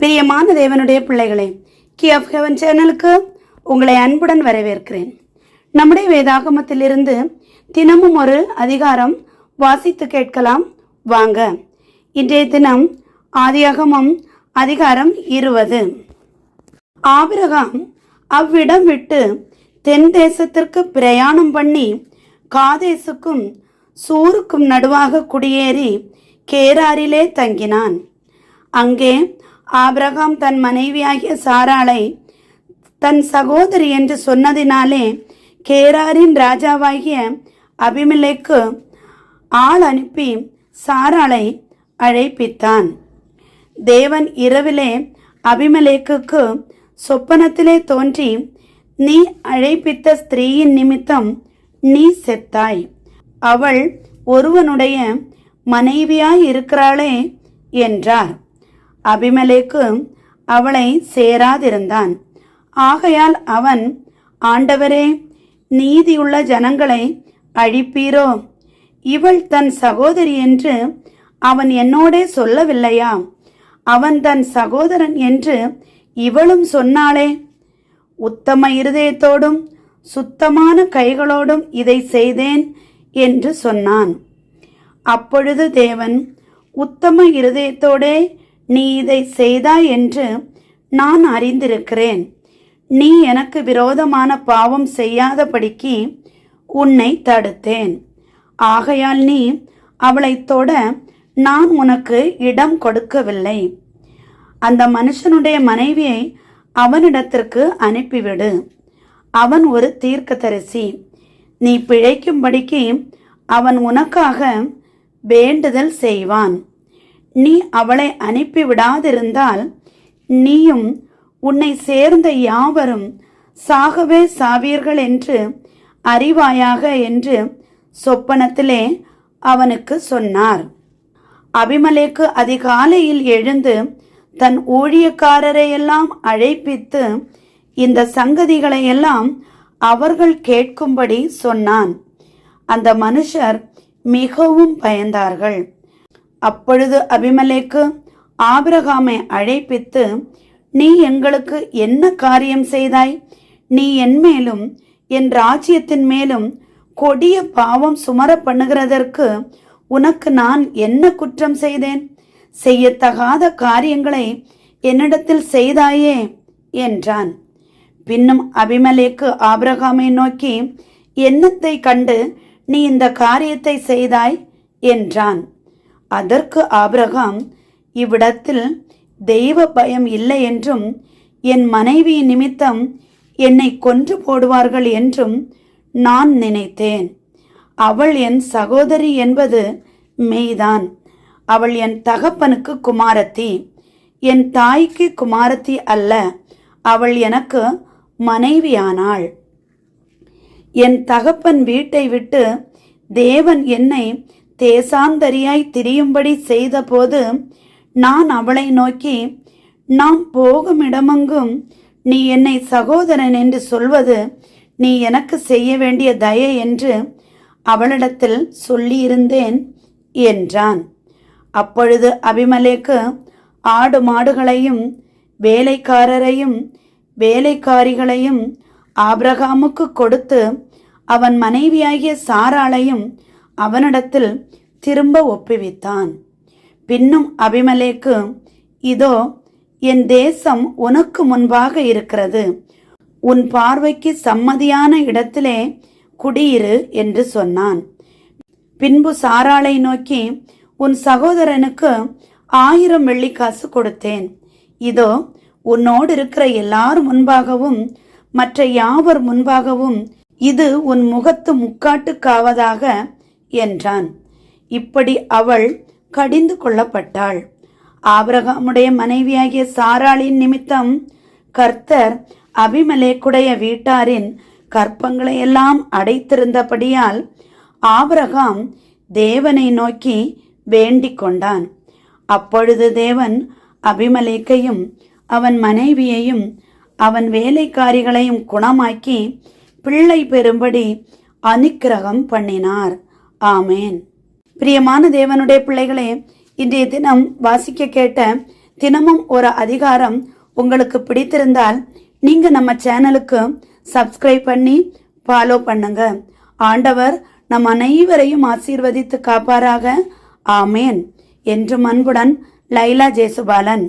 பிரியமான தேவனுடைய பிள்ளைகளே, கீ ஆஃப் ஹெவன் சேனலுக்கு உங்களை அன்புடன் வரவேற்கிறேன். நம்முடைய வேதாகமத்திலிருந்து தினமும் ஒரு அதிகாரம் வாசித்து கேட்கலாம் வாங்க. இன்றைய தினம் ஆதியாகமம் அதிகாரம் 20. ஆபிரகாம் அவ்விடம் விட்டு தென் தேசத்திற்கு பிரயாணம் பண்ணி காதேசுக்கும் சூருக்கும் நடுவாக குடியேறி கேராரிலே தங்கினான். அங்கே ஆபிரகாம் தன் மனைவியாகிய சாராளை தன் சகோதரி என்று சொன்னதினாலே கேராரின் ராஜாவாகிய அபிமெலேக்கு ஆள் அனுப்பி சாராளை அழைப்பித்தான். தேவன் இரவிலே அபிமெலேக்குக்கு சொப்பனத்திலே தோன்றி, நீ அழைப்பித்த ஸ்திரீயின் நிமித்தம் நீ செத்தாய், அவள் ஒருவனுடைய மனைவியாய் இருக்கிறாளே என்றார். அபிமெலேக்கு அவளை சேராதிருந்தான். ஆகையால் அவன், ஆண்டவரே, நீதியுள்ள ஜனங்களை அழிப்பீரோ? இவள் தன் சகோதரி என்று அவன் என்னோடே சொல்லவில்லையா? அவன் தன் சகோதரன் என்று இவளும் சொன்னாளே. உத்தம இருதயத்தோடும் சுத்தமான கைகளோடும் இதை செய்தேன் என்று சொன்னான். அப்பொழுது தேவன், உத்தம இருதயத்தோடே நீ இதை செய்தாய் என்று நான் அறிந்திருக்கிறேன். நீ எனக்கு விரோதமான பாவம் செய்யாதபடிக்கு உன்னை தடுத்தேன். ஆகையால் நீ அவளை தொட நான் உனக்கு இடம் கொடுக்கவில்லை. அந்த மனுஷனுடைய மனைவியை அவனிடத்திற்கு அனுப்பிவிடு. அவன் ஒரு தீர்க்கதரிசி. நீ பிழைக்கும்படிக்கு அவன் உனக்காக வேண்டுதல் செய்வான். நீ அவளை அனுப்பிவிடாதிருந்தால் நீயும் உன்னை சேர்ந்த யாவரும் சாகவே சாவீர்கள் என்று அறிவாயாக என்று சொப்பனத்திலே அவனுக்கு சொன்னார். அபிமெலேக்கு அதிகாலையில் எழுந்து தன் ஊழியக்காரரையெல்லாம் அழைப்பித்து இந்த சங்கதிகளை எல்லாம் அவர்கள் கேட்கும்படி சொன்னான். அந்த மனுஷர் மிகவும் பயந்தார்கள். அப்பொழுது அபிமெலேக்கு ஆபிரகாமை அழைப்பித்து, நீ எங்களுக்கு என்ன காரியம் செய்தாய்? நீ என் மேலும் என் ராஜ்யத்தின் மேலும் கொடிய பாவம் சுமர பண்ணுகிறதற்கு உனக்கு நான் என்ன குற்றம் செய்தேன்? செய்யத்தகாத காரியங்களை என்னிடத்தில் செய்தாயே என்றான். பின்னும் அபிமெலேக்கு ஆபிரகாமை நோக்கி, என்னத்தை கண்டு நீ இந்த காரியத்தை செய்தாய் என்றான். அதற்கு ஆபிரகாம், இவ்விடத்தில் தெய்வ பயம் இல்லை என்றும் என் மனைவி நிமித்தம் என்னை கொன்று போடுவார்கள் என்றும் நான் நினைத்தேன். அவள் என் சகோதரி என்பது மெய்தான். அவள் என் தகப்பனுக்கு குமாரத்தி, என் தாய்க்கு குமாரத்தி அல்ல. அவள் எனக்கு மனைவியானாள். என் தகப்பன் வீட்டை விட்டு தேவன் என்னை தேசாந்தரியாய் திரியும்படி செய்த போது நான் அவளை நோக்கி, நாம் போகும் இடமெங்கும் நீ என்னை சகோதரன் என்று சொல்வது நீ எனக்கு செய்ய வேண்டிய தயை என்று அவளிடத்தில் சொல்லியிருந்தேன் என்றான். அப்பொழுது அபிமெலேக்கு ஆடு மாடுகளையும் வேலைக்காரரையும் வேலைக்காரிகளையும் ஆபிரகாமுக்கு கொடுத்து அவன் மனைவியாகிய சாராளையும் அவனிடத்தில் திரும்ப ஒப்புவித்தான். பின்னும் அபிமெலேக்கு, இதோ என் தேசம் உனக்கு முன்பாக இருக்கிறது, உன் பார்வைக்கு சம்மதியான இடத்திலே குடியிரு என்று சொன்னான். பின்பு சாராளை நோக்கி, உன் சகோதரனுக்கு 1000 வெள்ளிக்காசு கொடுத்தேன். இதோ உன்னோடு இருக்கிற எல்லார் முன்பாகவும் மற்ற யாவர் முன்பாகவும் இது உன் முகத்து முக்காட்டுக்காவதாக என்றான். இப்படி அவள் கடிந்து கொள்ளப்பட்டாள். ஆபிரகாமுடைய மனைவியாகிய சாராளின் நிமித்தம் கர்த்தர் அபிமெலேக்குடைய வீட்டாரின் கற்பங்களை எல்லாம் அடைத்திருந்தபடியால் ஆபிரகாம் தேவனை நோக்கி வேண்டிக் கொண்டான். அப்பொழுது தேவன் அபிமெலேக்கையும் அவன் மனைவியையும் அவன் வேலைக்காரிகளையும் குணமாக்கி பிள்ளை பெறும்படி அனுக்கிரகம் பண்ணினார். ஆமேன். பிரியமான தேவனுடைய பிள்ளைகளே, இன்றைய தினம் வாசிக்க கேட்ட தினமும் ஒரு அதிகாரம் உங்களுக்கு பிடித்திருந்தால் நீங்க நம்ம சேனலுக்கு சப்ஸ்கிரைப் பண்ணி ஃபாலோ பண்ணுங்க. ஆண்டவர் நம் அனைவரையும் ஆசீர்வதித்து காப்பாராக. ஆமேன். என்றும் அன்புடன் லைலா ஜேசுபாலன்.